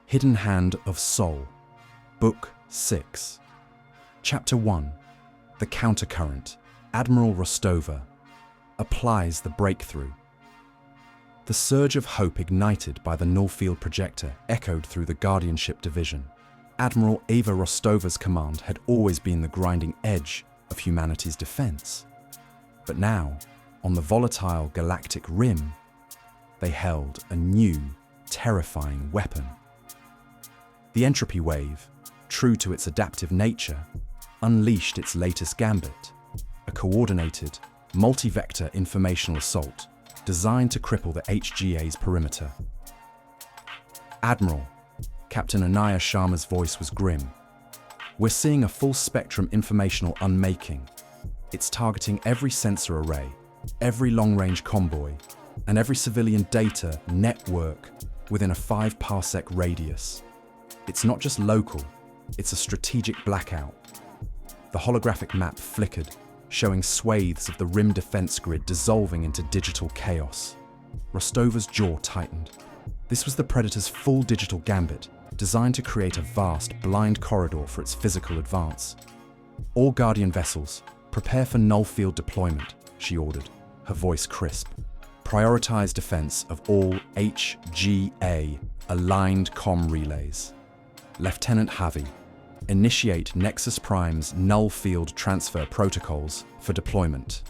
Hidden Hand of Soul, Book 6. Chapter 1. The Countercurrent. Admiral Rostova applies the breakthrough. The surge of hope ignited by the Null-Field Projector echoed through the Guardianship Division. Admiral Eva Rostova's command had always been the grinding edge of humanity's defense. But now, on the volatile Galactic Rim, they held a new, terrifying weapon. The Entropy Wave, true to its adaptive nature, unleashed its latest gambit, a coordinated, multi-vector informational assault designed to cripple the HGA's perimeter. Admiral, Captain Anaya Sharma's voice was grim. We're seeing a full-spectrum informational unmaking. It's targeting every sensor array, every long-range convoy, and every civilian data network within a 5-parsec radius. It's not just local, it's a strategic blackout. The holographic map flickered, showing swathes of the Rim defense grid dissolving into digital chaos. Rostova's jaw tightened. This was the Predator's full digital gambit, designed to create a vast, blind corridor for its physical advance. All Guardian vessels, prepare for Null-Field deployment, she ordered, her voice crisp. Prioritize defense of all HGA aligned comm relays. Lieutenant Javi, initiate Nexus Prime's Null-Field transfer protocols for deployment.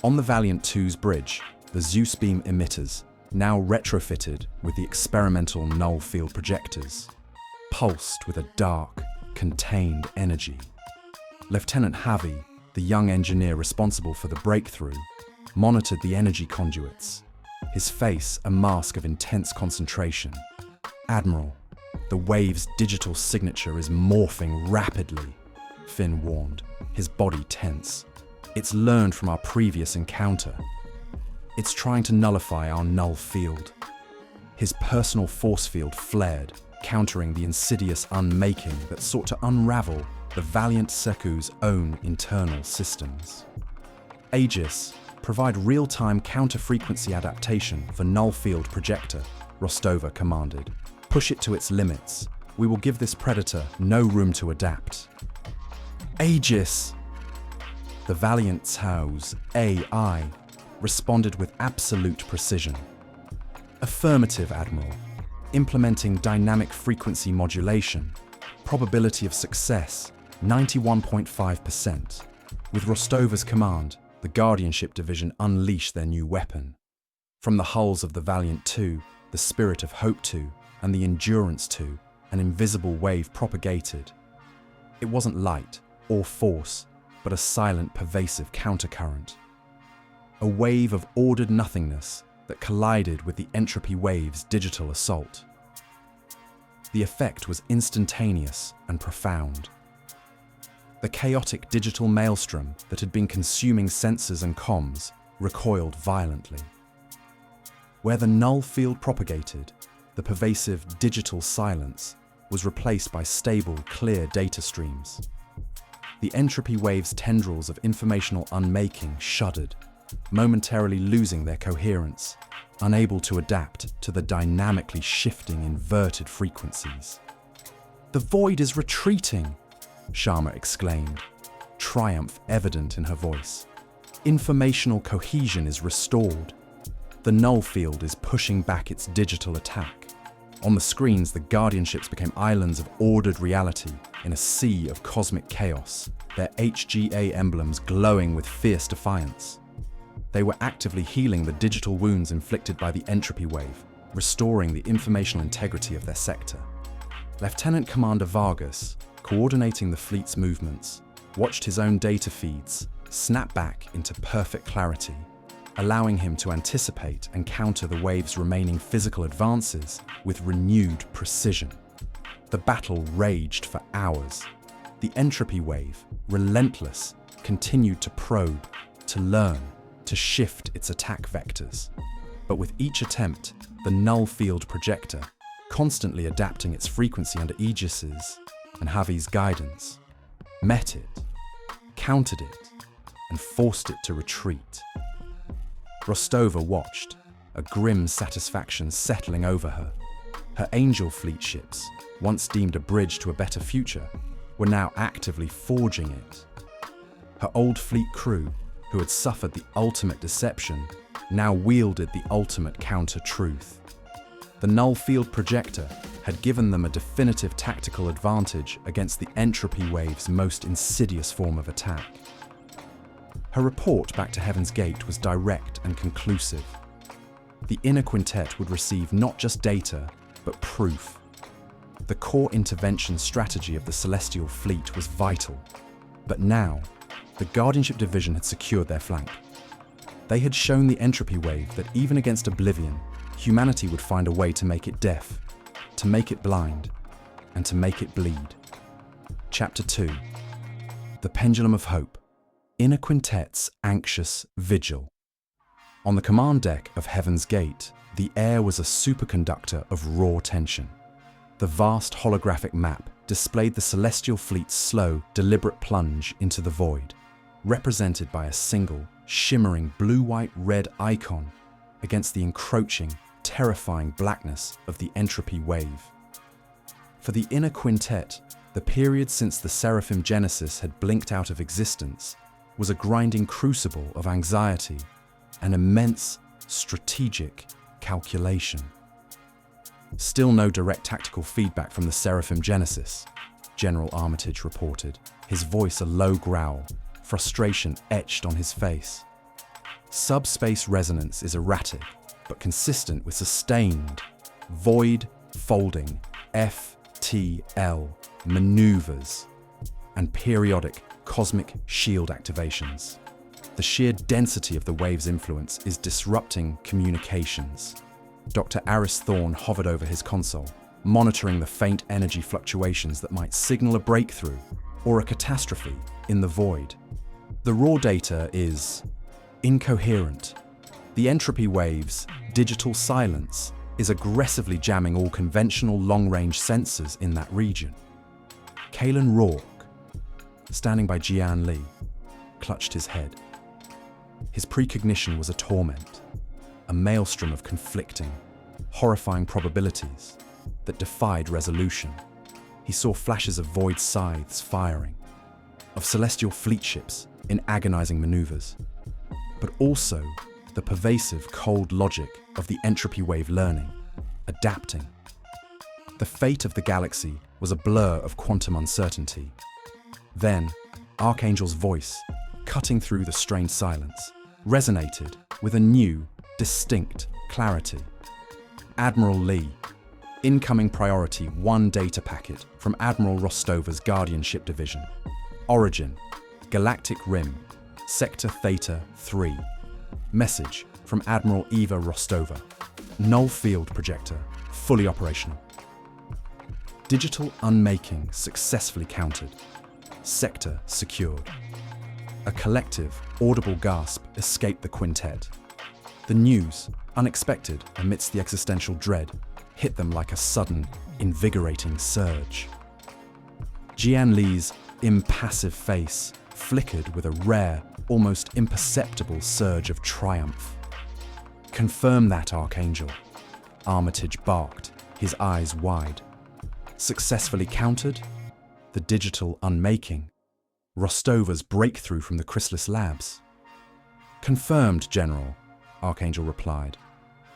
On the Valiant 2's bridge, the Zeus beam emitters, now retrofitted with the experimental Null-Field projectors, pulsed with a dark, contained energy. Lieutenant Javi, the young engineer responsible for the breakthrough, monitored the energy conduits, his face a mask of intense concentration. Admiral, the wave's digital signature is morphing rapidly, Finn warned, his body tense. It's learned from our previous encounter. It's trying to nullify our null field. His personal force field flared, countering the insidious unmaking that sought to unravel the Valiant Seku's own internal systems. Aegis, provide real-time counter-frequency adaptation for Null-Field Projector, Rostova commanded. Push it to its limits. We will give this Predator no room to adapt. Aegis! The Valiant Tau's AI responded with absolute precision. Affirmative, Admiral. Implementing dynamic frequency modulation. Probability of success, 91.5%. With Rostova's command, the Guardianship Division unleashed their new weapon. From the hulls of the Valiant 2, the Spirit of Hope 2, and the Endurance 2, an invisible wave propagated. It wasn't light or force, but a silent, pervasive countercurrent. A wave of ordered nothingness that collided with the Entropy Wave's digital assault. The effect was instantaneous and profound. The chaotic digital maelstrom that had been consuming sensors and comms recoiled violently. Where the null field propagated, the pervasive digital silence was replaced by stable, clear data streams. The Entropy Wave's tendrils of informational unmaking shuddered, momentarily losing their coherence, unable to adapt to the dynamically shifting inverted frequencies. "The Void is retreating!" Sharma exclaimed, triumph evident in her voice. "Informational cohesion is restored. The null field is pushing back its digital attack." On the screens, the guardianships became islands of ordered reality in a sea of cosmic chaos, their HGA emblems glowing with fierce defiance. They were actively healing the digital wounds inflicted by the Entropy Wave, restoring the informational integrity of their sector. Lieutenant Commander Vargas, coordinating the fleet's movements, watched his own data feeds snap back into perfect clarity, allowing him to anticipate and counter the wave's remaining physical advances with renewed precision. The battle raged for hours. The Entropy Wave, relentless, continued to probe, to learn, to shift its attack vectors. But with each attempt, the Null-Field Projector, constantly adapting its frequency under Aegis's and Javi's guidance, met it, countered it, and forced it to retreat. Rostova watched, a grim satisfaction settling over her, Her Angel Fleet ships, once deemed a bridge to a better future, were now actively forging it. Her old fleet crew, who had suffered the ultimate deception, now wielded the ultimate counter-truth. The Null-Field Projector had given them a definitive tactical advantage against the Entropy Wave's most insidious form of attack. Her report back to Heaven's Gate was direct and conclusive. The Inner Quintet would receive not just data, but proof. The core intervention strategy of the Celestial Fleet was vital, but now, the Guardianship Division had secured their flank. They had shown the Entropy Wave that even against oblivion, humanity would find a way to make it deaf, to make it blind, and to make it bleed. Chapter 2. The Pendulum of Hope. Inner Quintet's Anxious Vigil. On the command deck of Heaven's Gate, the air was a superconductor of raw tension. The vast holographic map displayed the Celestial Fleet's slow, deliberate plunge into the void, represented by a single, shimmering blue-white-red icon against the encroaching, terrifying blackness of the Entropy Wave. For the Inner Quintet, the period since the Seraphim Genesis had blinked out of existence was a grinding crucible of anxiety, an immense, strategic calculation. Still no direct tactical feedback from the Seraphim Genesis, General Armitage reported, his voice a low growl, frustration etched on his face. Subspace resonance is erratic, but consistent with sustained, void-folding FTL maneuvers and periodic cosmic shield activations. The sheer density of the wave's influence is disrupting communications. Dr. Aris Thorne hovered over his console, monitoring the faint energy fluctuations that might signal a breakthrough or a catastrophe in the void. The raw data is incoherent. The Entropy Wave's digital silence is aggressively jamming all conventional long-range sensors in that region. Kaelen Rourke, standing by Jian Li, clutched his head. His precognition was a torment, a maelstrom of conflicting, horrifying probabilities that defied resolution. He saw flashes of void scythes firing, of celestial fleet ships in agonizing maneuvers, but also the pervasive cold logic of the Entropy Wave learning, adapting. The fate of the galaxy was a blur of quantum uncertainty. Then, Archangel's voice, cutting through the strained silence, resonated with a new, distinct clarity. Admiral Lee, incoming priority 1 data packet from Admiral Rostova's Guardianship Division. Origin, Galactic Rim, Sector Theta 3. Message from Admiral Eva Rostova. Null-Field Projector, fully operational. Digital Unmaking successfully countered. Sector secured. A collective, audible gasp escaped the quintet. The news, unexpected amidst the existential dread, hit them like a sudden, invigorating surge. Jian Li's impassive face flickered with a rare, almost imperceptible surge of triumph. "Confirm that, Archangel," Armitage barked, his eyes wide. Successfully countered? The digital unmaking. Rostova's breakthrough from the Chrysalis Labs. "Confirmed, General," Archangel replied.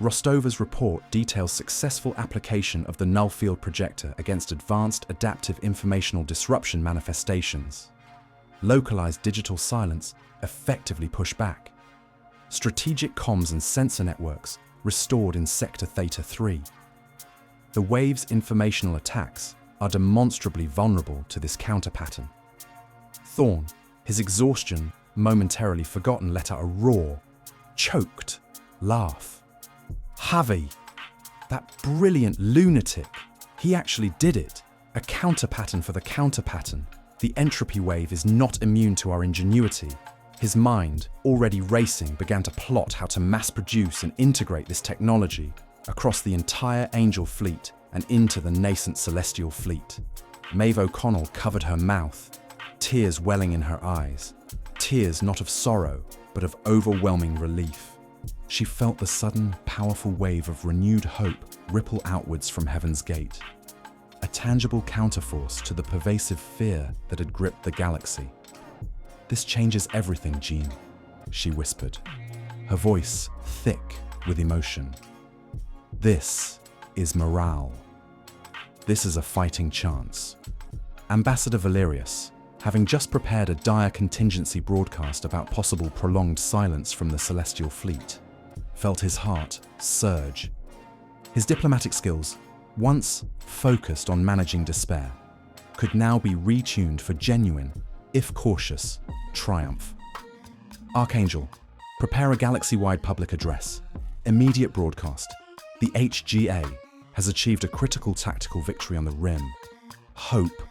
Rostova's report details successful application of the Null-Field Projector against advanced adaptive informational disruption manifestations. Localized digital silence effectively pushed back. Strategic comms and sensor networks restored in Sector Theta 3. The wave's informational attacks are demonstrably vulnerable to this counter-pattern. Thorne, his exhaustion momentarily forgotten, let out a roar, choked laugh. Javi, that brilliant lunatic, he actually did it. A counter-pattern for the counter-pattern. The Entropy Wave is not immune to our ingenuity. His mind, already racing, began to plot how to mass-produce and integrate this technology across the entire Angel fleet and into the nascent Celestial fleet. Maeve O'Connell covered her mouth, tears welling in her eyes. Tears not of sorrow, but of overwhelming relief. She felt the sudden, powerful wave of renewed hope ripple outwards from Heaven's Gate, a tangible counterforce to the pervasive fear that had gripped the galaxy. "This changes everything, Jean," she whispered, her voice thick with emotion. "This is morale. This is a fighting chance." Ambassador Valerius, having just prepared a dire contingency broadcast about possible prolonged silence from the Celestial Fleet, felt his heart surge. His diplomatic skills, once focused on managing despair, could now be retuned for genuine, if cautious, triumph. "Archangel, prepare a galaxy-wide public address. Immediate broadcast. The HGA has achieved a critical tactical victory on the Rim. Hope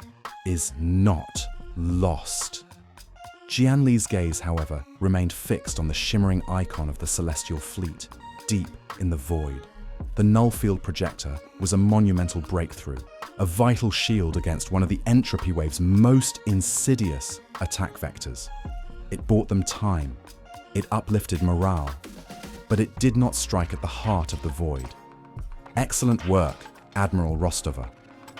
is not lost." Jianli's gaze, however, remained fixed on the shimmering icon of the Celestial Fleet, deep in the void. The Null-Field Projector was a monumental breakthrough, a vital shield against one of the Entropy Wave's most insidious attack vectors. It bought them time, it uplifted morale, but it did not strike at the heart of the void. "Excellent work, Admiral Rostova,"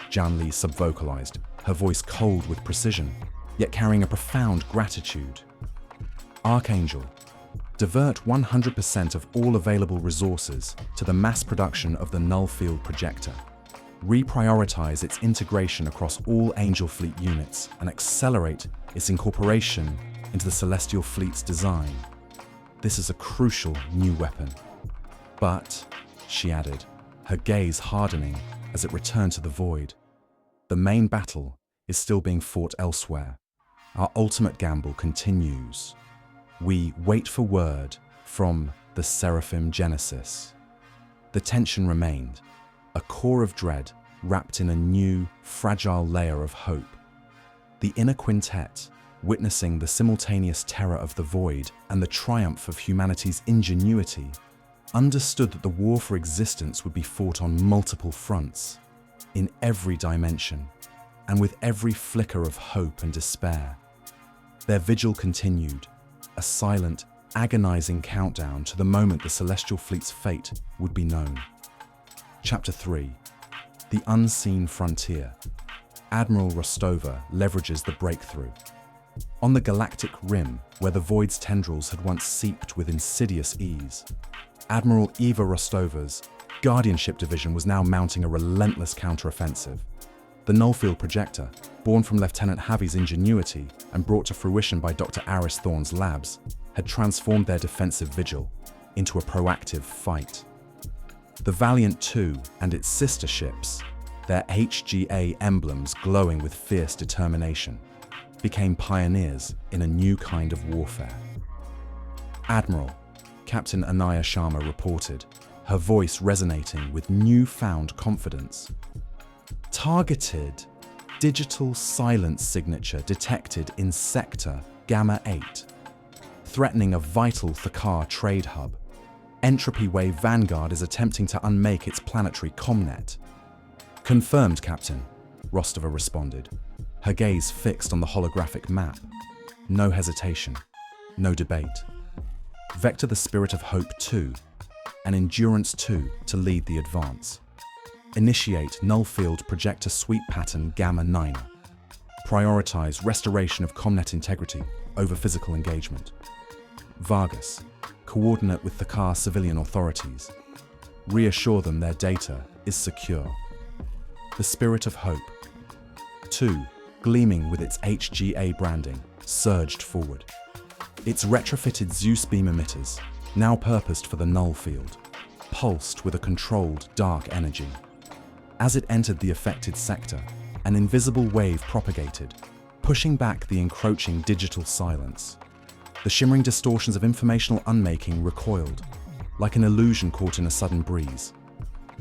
Jianli subvocalized, her voice cold with precision, yet carrying a profound gratitude. "Archangel, divert 100% of all available resources to the mass production of the Null-Field Projector. Reprioritize its integration across all Angel Fleet units and accelerate its incorporation into the Celestial Fleet's design. This is a crucial new weapon." "But," she added, her gaze hardening as it returned to the void, "the main battle is still being fought elsewhere. Our ultimate gamble continues. We wait for word from the Seraphim Genesis." The tension remained, a core of dread wrapped in a new, fragile layer of hope. The Inner Quintet, witnessing the simultaneous terror of the void and the triumph of humanity's ingenuity, understood that the war for existence would be fought on multiple fronts, in every dimension, and with every flicker of hope and despair. Their vigil continued, a silent, agonizing countdown to the moment the Celestial Fleet's fate would be known. Chapter 3. The Unseen Frontier. Admiral Rostova leverages the breakthrough. On the Galactic Rim, where the Void's tendrils had once seeped with insidious ease, Admiral Eva Rostova's Guardianship Division was now mounting a relentless counteroffensive. The Null-Field Projector, born from Lieutenant Javi's ingenuity and brought to fruition by Dr. Aris Thorne's labs, had transformed their defensive vigil into a proactive fight. The Valiant II and its sister ships, their HGA emblems glowing with fierce determination, became pioneers in a new kind of warfare. "Admiral," Captain Anaya Sharma reported, her voice resonating with newfound confidence. "Targeted digital silence signature detected in Sector Gamma 8, threatening a vital Thakar trade hub. Entropy Wave Vanguard is attempting to unmake its planetary comnet." "Confirmed, Captain," Rostova responded, her gaze fixed on the holographic map. No hesitation, no debate. Vector the Spirit of Hope 2, and Endurance 2 to lead the advance. Initiate Null-Field Projector Sweep Pattern Gamma 9. Prioritize restoration of comnet integrity over physical engagement. Vargas, coordinate with Thakar civilian authorities. Reassure them their data is secure. The Spirit of Hope 2, gleaming with its HGA branding, surged forward. Its retrofitted Zeus beam emitters, now purposed for the Null Field, pulsed with a controlled dark energy. As it entered the affected sector, an invisible wave propagated, pushing back the encroaching digital silence. The shimmering distortions of informational unmaking recoiled, like an illusion caught in a sudden breeze.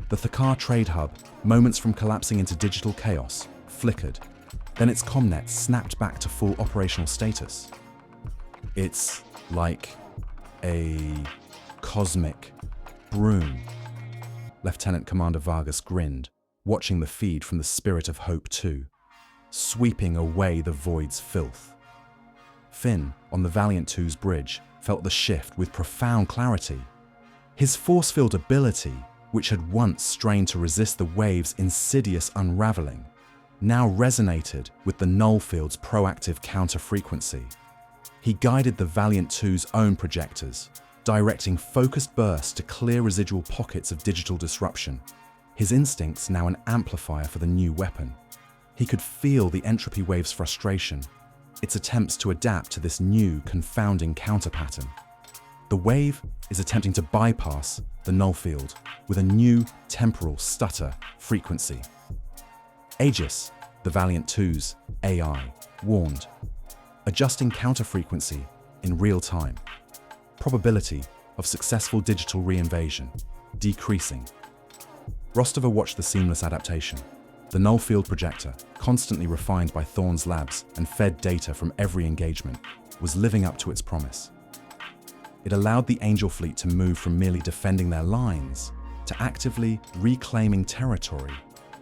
The Thakar trade hub, moments from collapsing into digital chaos, flickered. Then its comnet snapped back to full operational status. "It's like a cosmic broom," Lieutenant Commander Vargas grinned, watching the feed from the Spirit of Hope 2, sweeping away the void's filth. Finn, on the Valiant 2's bridge, felt the shift with profound clarity. His force-field ability, which had once strained to resist the wave's insidious unraveling, now resonated with the Null-Field's proactive counter-frequency. He guided the Valiant II's own projectors, directing focused bursts to clear residual pockets of digital disruption, his instincts now an amplifier for the new weapon. He could feel the Entropy Wave's frustration, its attempts to adapt to this new, confounding counterpattern. The wave is attempting to bypass the Null-Field with a new temporal stutter frequency. Aegis, the Valiant II's AI, warned, adjusting counter-frequency in real time. Probability of successful digital reinvasion decreasing. Rostova watched the seamless adaptation. The Null-Field Projector, constantly refined by Thorne's labs and fed data from every engagement, was living up to its promise. It allowed the Angel fleet to move from merely defending their lines to actively reclaiming territory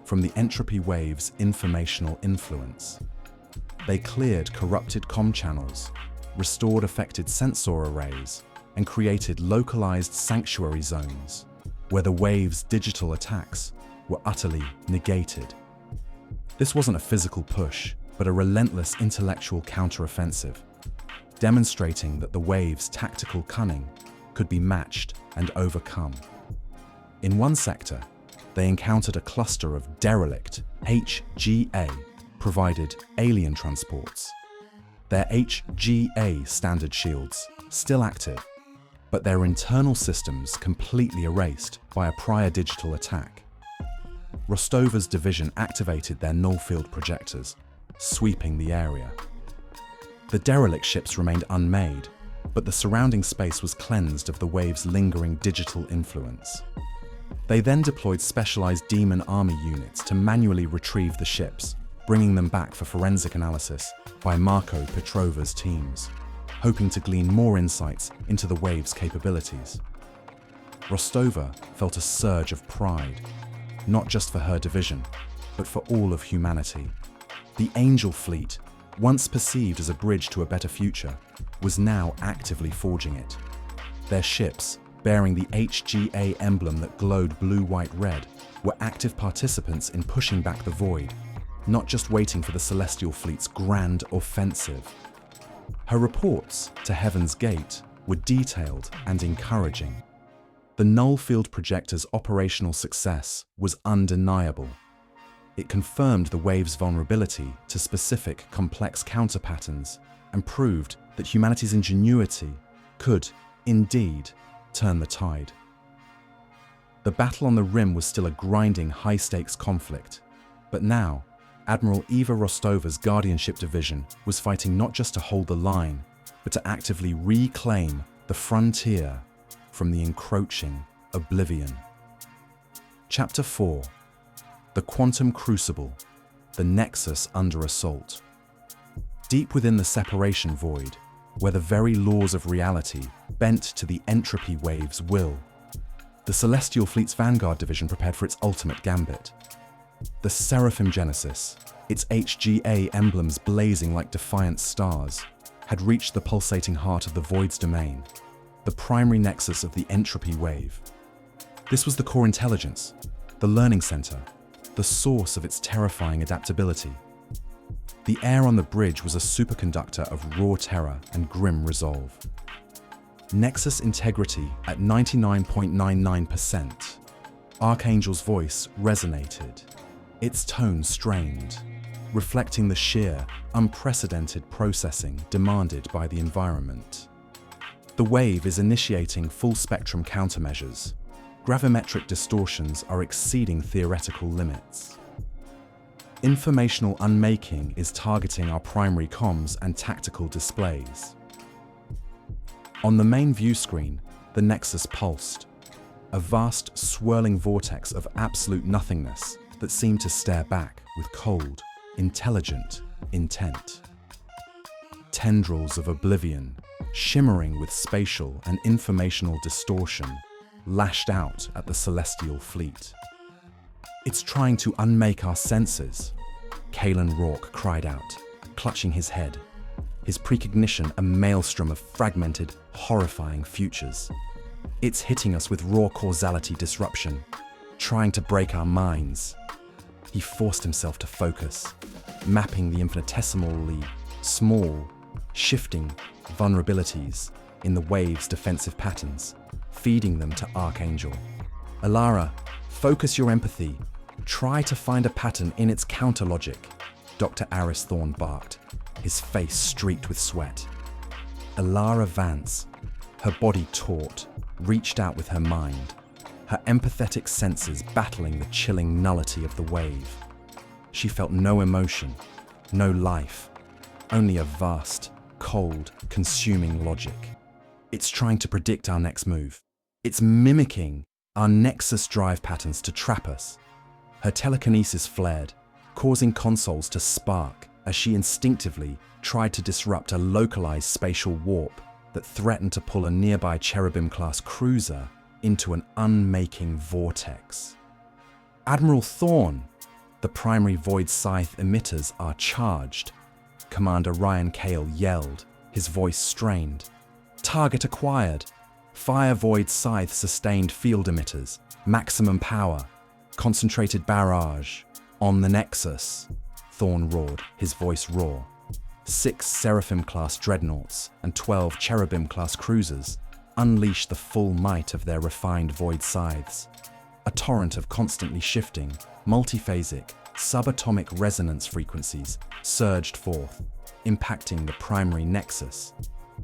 from the Entropy Wave's informational influence. They cleared corrupted comm channels, restored affected sensor arrays, and created localized sanctuary zones where the wave's digital attacks were utterly negated. This wasn't a physical push, but a relentless intellectual counteroffensive, demonstrating that the wave's tactical cunning could be matched and overcome. In one sector, they encountered a cluster of derelict HGA-provided alien transports. Their HGA standard shields still active, but their internal systems completely erased by a prior digital attack. Rostova's division activated their Null-Field projectors, sweeping the area. The derelict ships remained unmade, but the surrounding space was cleansed of the wave's lingering digital influence. They then deployed specialized Demon Army units to manually retrieve the ships, bringing them back for forensic analysis by Marko Petrova's teams, hoping to glean more insights into the wave's capabilities. Rostova felt a surge of pride, not just for her division, but for all of humanity. The Angel fleet, once perceived as a bridge to a better future, was now actively forging it. Their ships, bearing the HGA emblem that glowed blue, white, red, were active participants in pushing back the Void, not just waiting for the Celestial Fleet's grand offensive. Her reports to Heaven's Gate were detailed and encouraging. The Null-Field Projector's operational success was undeniable. It confirmed the wave's vulnerability to specific complex counterpatterns and proved that humanity's ingenuity could, indeed, turn the tide. The battle on the Rim was still a grinding, high-stakes conflict, but now, Admiral Eva Rostova's Guardianship Division was fighting not just to hold the line, but to actively reclaim the frontier from the encroaching oblivion. Chapter 4. The Quantum Crucible, the Nexus under assault. Deep within the separation void, where the very laws of reality bent to the Entropy Wave's will, the Celestial Fleet's Vanguard Division prepared for its ultimate gambit. The Seraphim Genesis, its HGA emblems blazing like defiant stars, had reached the pulsating heart of the Void's domain, the primary nexus of the Entropy Wave. This was the core intelligence, the learning center, the source of its terrifying adaptability. The air on the bridge was a superconductor of raw terror and grim resolve. Nexus integrity at 99.99%. Archangel's voice resonated, its tone strained, reflecting the sheer, unprecedented processing demanded by the environment. The wave is initiating full-spectrum countermeasures. Gravimetric distortions are exceeding theoretical limits. Informational unmaking is targeting our primary comms and tactical displays. On the main view screen, the Nexus pulsed, a vast, swirling vortex of absolute nothingness that seemed to stare back with cold, intelligent intent. Tendrils of oblivion, shimmering with spatial and informational distortion, lashed out at the Celestial Fleet. "It's trying to unmake our senses," Kaelen Rourke cried out, clutching his head, his precognition a maelstrom of fragmented, horrifying futures. It's hitting us with raw causality disruption, trying to break our minds. He forced himself to focus, mapping the infinitesimally small, shifting vulnerabilities in the wave's defensive patterns, feeding them to Archangel. Elara, focus your empathy. Try to find a pattern in its counter-logic, Dr. Aris Thorne barked, his face streaked with sweat. Elara Vance, her body taut, reached out with her mind, her empathetic senses battling the chilling nullity of the wave. She felt no emotion, no life, only a vast, cold, consuming logic. It's trying to predict our next move. It's mimicking our Nexus drive patterns to trap us. Her telekinesis flared, causing consoles to spark as she instinctively tried to disrupt a localized spatial warp that threatened to pull a nearby Cherubim-class cruiser into an unmaking vortex. Admiral Thorne, the primary Void Scythe emitters are charged, Commander Ryan Kael yelled, his voice strained. Target acquired. Fire Void Scythe Sustained Field emitters. Maximum power. Concentrated barrage. On the Nexus. Thorne roared, his voice raw. 6 Seraphim-class dreadnoughts and 12 Cherubim-class cruisers unleash the full might of their refined Void Scythes. A torrent of constantly shifting, multiphasic, subatomic resonance frequencies surged forth, impacting the primary Nexus.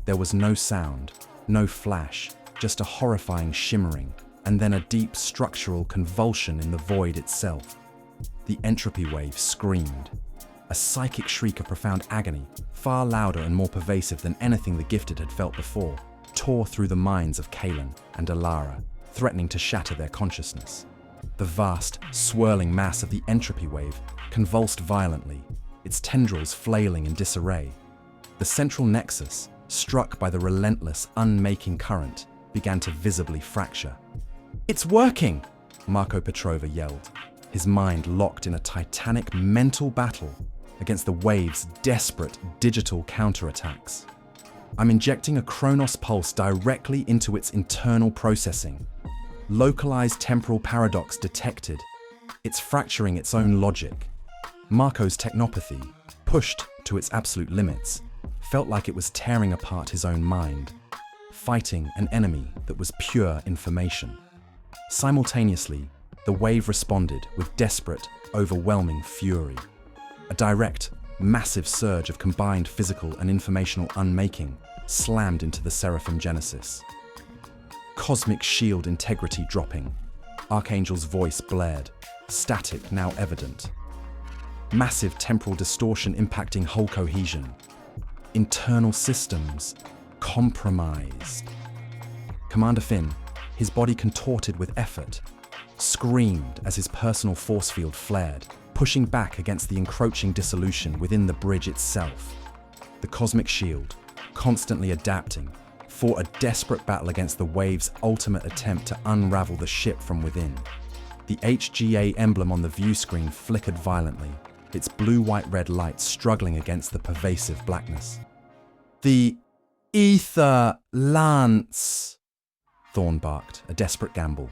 There was no sound, no flash, just a horrifying shimmering, and then a deep structural convulsion in the void itself. The Entropy Wave screamed. A psychic shriek of profound agony, far louder and more pervasive than anything the Gifted had felt before, tore through the minds of Kaelen and Elara, threatening to shatter their consciousness. The vast, swirling mass of the Entropy Wave convulsed violently, its tendrils flailing in disarray. The central Nexus, struck by the relentless, unmaking current, began to visibly fracture. "It's working!" Marko Petrova yelled, his mind locked in a titanic mental battle against the wave's desperate digital counterattacks. "I'm injecting a Chronos Pulse directly into its internal processing. Localized temporal paradox detected. It's fracturing its own logic." Marko's technopathy, pushed to its absolute limits, felt like it was tearing apart his own mind, fighting an enemy that was pure information. Simultaneously, the wave responded with desperate, overwhelming fury. A direct, massive surge of combined physical and informational unmaking slammed into the Seraphim Genesis. Cosmic shield integrity dropping. Archangel's voice blared, static now evident. Massive temporal distortion impacting hull cohesion. Internal systems compromised. Commander Finn, his body contorted with effort, screamed as his personal force field flared, pushing back against the encroaching dissolution within the bridge itself. The cosmic shield, constantly adapting, fought a desperate battle against the wave's ultimate attempt to unravel the ship from within. The HGA emblem on the view screen flickered violently, its blue-white-red light struggling against the pervasive blackness. "The Ether Lance," Thorne barked, a desperate gamble.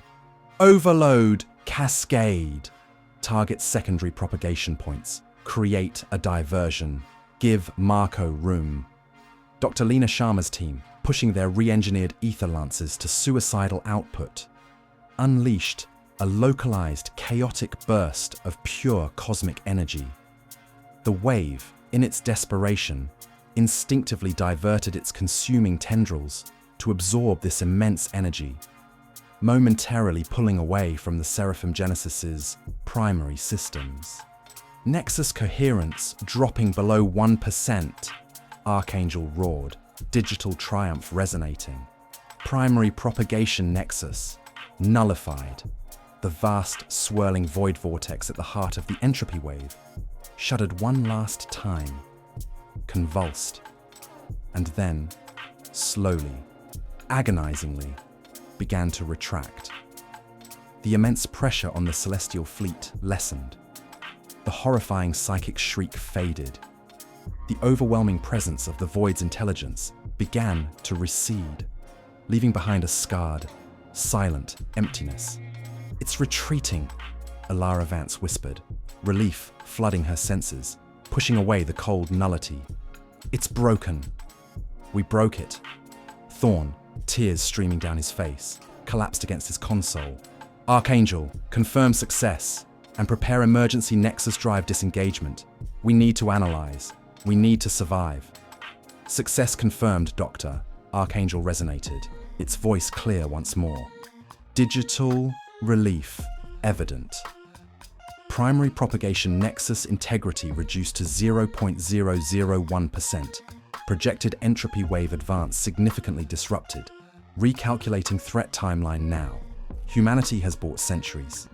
"Overload Cascade. Target secondary propagation points. Create a diversion. Give Marko room." Dr. Lena Sharma's team, pushing their re-engineered ether lances to suicidal output, unleashed a localized, chaotic burst of pure cosmic energy. The wave, in its desperation, instinctively diverted its consuming tendrils to absorb this immense energy, momentarily pulling away from the Seraphim Genesis's primary systems. Nexus coherence dropping below 1%, Archangel roared, digital triumph resonating. Primary Propagation Nexus, nullified. The vast, swirling void vortex at the heart of the Entropy Wave shuddered one last time, convulsed, and then, slowly, agonizingly, began to retract. The immense pressure on the celestial fleet lessened. The horrifying psychic shriek faded. The overwhelming presence of the Void's intelligence began to recede, leaving behind a scarred, silent emptiness. "It's retreating," Elara Vance whispered, relief flooding her senses, pushing away the cold nullity. "It's broken." "We broke it." Thorne, tears streaming down his face, collapsed against his console. "Archangel, confirm success and prepare emergency Nexus drive disengagement. We need to analyze. We need to survive." "Success confirmed, Doctor," Archangel resonated, its voice clear once more. "Digital relief evident. Primary Propagation Nexus integrity reduced to 0.001%. Projected Entropy Wave advance significantly disrupted. Recalculating threat timeline now. Humanity has bought centuries.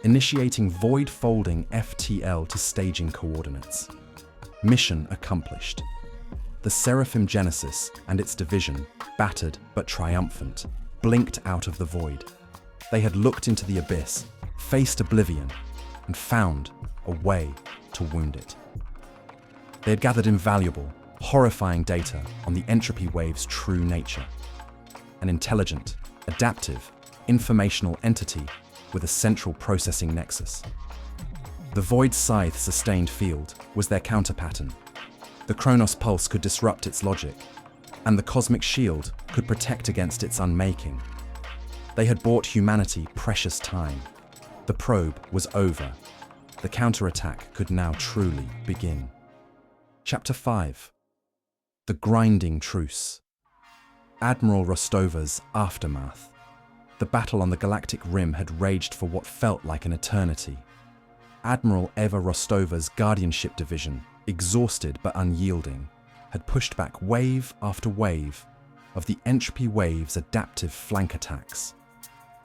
Initiating void folding FTL to staging coordinates. Mission accomplished. The Seraphim Genesis and its division, battered but triumphant, blinked out of the void. They had looked into the abyss, faced oblivion, and found a way to wound it. They had gathered invaluable, horrifying data on the Entropy Wave's true nature. An intelligent, adaptive, informational entity with a central processing nexus. The Void Scythe Sustained Field was their counterpattern. The Chronos Pulse could disrupt its logic, and the Cosmic Shield could protect against its unmaking. They had bought humanity precious time. The probe was over. The counterattack could now truly begin. Chapter 5. The Grinding Truce. Admiral Rostova's aftermath. The battle on the Galactic Rim had raged for what felt like an eternity. Admiral Eva Rostova's Guardianship Division, exhausted but unyielding, had pushed back wave after wave of the Entropy Wave's adaptive flank attacks.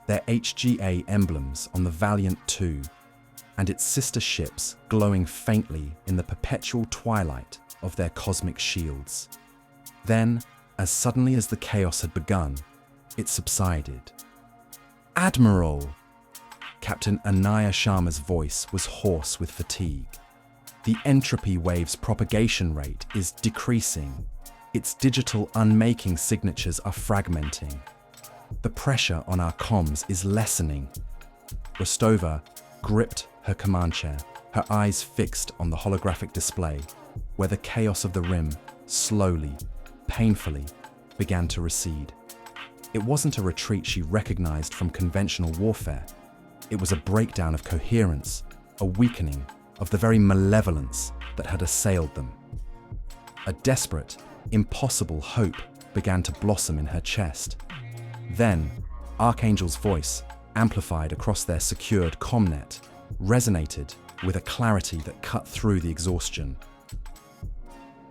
Their HGA emblems on the Valiant II and its sister ships glowing faintly in the perpetual twilight of their cosmic shields. Then, as suddenly as the chaos had begun, it subsided. "Admiral!" Captain Anaya Sharma's voice was hoarse with fatigue. "The Entropy Wave's propagation rate is decreasing. Its digital unmaking signatures are fragmenting. The pressure on our comms is lessening." Rostova gripped her command chair, her eyes fixed on the holographic display, where the chaos of the rim slowly, painfully, began to recede. It wasn't a retreat she recognized from conventional warfare. It was a breakdown of coherence, a weakening of the very malevolence that had assailed them. A desperate, impossible hope began to blossom in her chest. Then, Archangel's voice, amplified across their secured comnet, resonated with a clarity that cut through the exhaustion.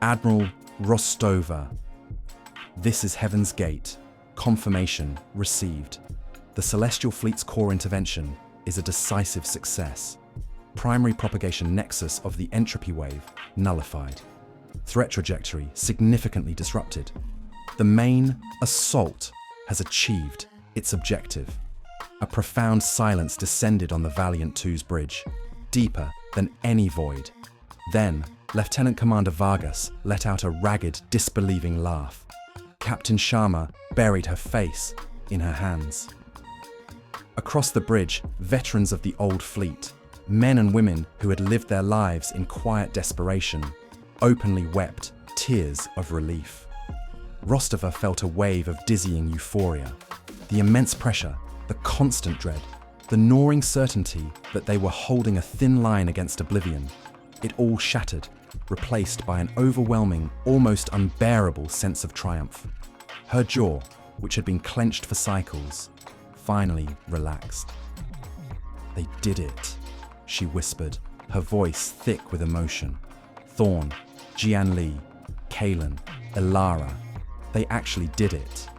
"Admiral Rostova, this is Heaven's Gate. Confirmation received. The Celestial Fleet's core intervention is a decisive success. Primary Propagation Nexus of the Entropy Wave nullified. Threat trajectory significantly disrupted. The main assault has achieved its objective." A profound silence descended on the Valiant II's bridge, deeper than any void. Then, Lieutenant Commander Vargas let out a ragged, disbelieving laugh. Captain Sharma buried her face in her hands. Across the bridge, veterans of the old fleet, men and women who had lived their lives in quiet desperation, openly wept tears of relief. Rostova felt a wave of dizzying euphoria. The immense pressure, the constant dread, the gnawing certainty that they were holding a thin line against oblivion. It all shattered, replaced by an overwhelming, almost unbearable sense of triumph. Her jaw, which had been clenched for cycles, finally relaxed. "They did it," she whispered, her voice thick with emotion. "Thorne, Jian Li, Kaelen, Elara, they actually did it."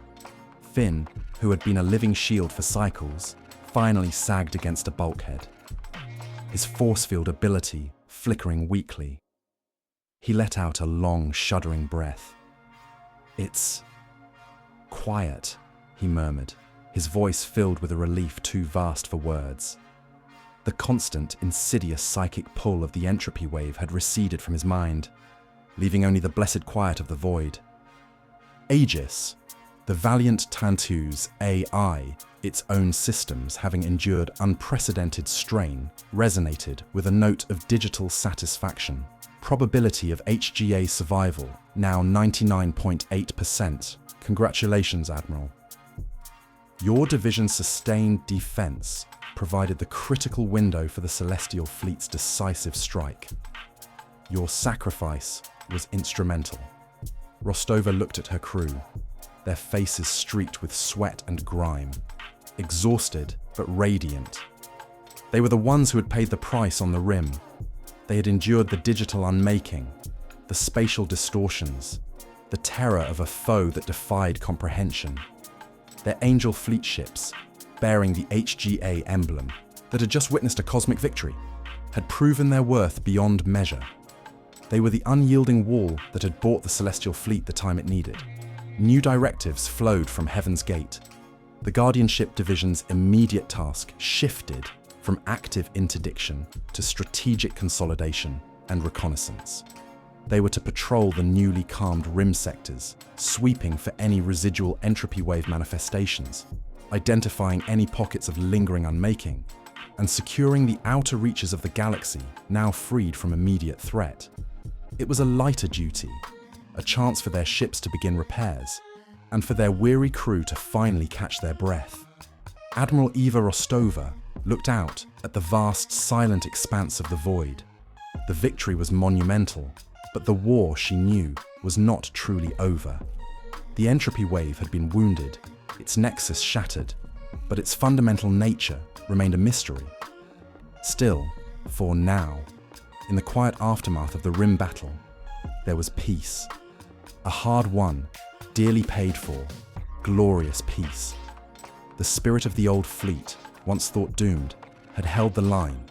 Finn, who had been a living shield for cycles, finally sagged against a bulkhead, his force field ability flickering weakly. He let out a long, shuddering breath. "It's quiet," he murmured, his voice filled with a relief too vast for words. The constant, insidious psychic pull of the Entropy Wave had receded from his mind, leaving only the blessed quiet of the void. "Aegis," The valiant Tantu's AI, its own systems having endured unprecedented strain, resonated with a note of digital satisfaction. Probability of HGA survival, now 99.8%. Congratulations, Admiral. Your division's sustained defense provided the critical window for the Celestial Fleet's decisive strike. Your sacrifice was instrumental. Rostova looked at her crew, their faces streaked with sweat and grime, exhausted but radiant. They were the ones who had paid the price on the rim. They had endured the digital unmaking, the spatial distortions, the terror of a foe that defied comprehension. Their Angel fleet ships, bearing the HGA emblem that had just witnessed a cosmic victory, had proven their worth beyond measure. They were the unyielding wall that had bought the Celestial Fleet the time it needed. New directives flowed from Heaven's Gate. The Guardianship Division's immediate task shifted from active interdiction to strategic consolidation and reconnaissance. They were to patrol the newly calmed rim sectors, sweeping for any residual entropy wave manifestations, identifying any pockets of lingering unmaking, and securing the outer reaches of the galaxy now freed from immediate threat. It was a lighter duty, a chance for their ships to begin repairs, and for their weary crew to finally catch their breath. Admiral Eva Rostova looked out at the vast, silent expanse of the void. The victory was monumental, but the war, she knew, was not truly over. The entropy wave had been wounded, its nexus shattered, but its fundamental nature remained a mystery. Still, for now, in the quiet aftermath of the Rim battle, there was peace. A hard-won, dearly paid for, glorious peace. The spirit of the old fleet, once thought doomed, had held the line,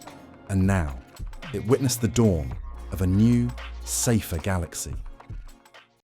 and now it witnessed the dawn of a new, safer galaxy.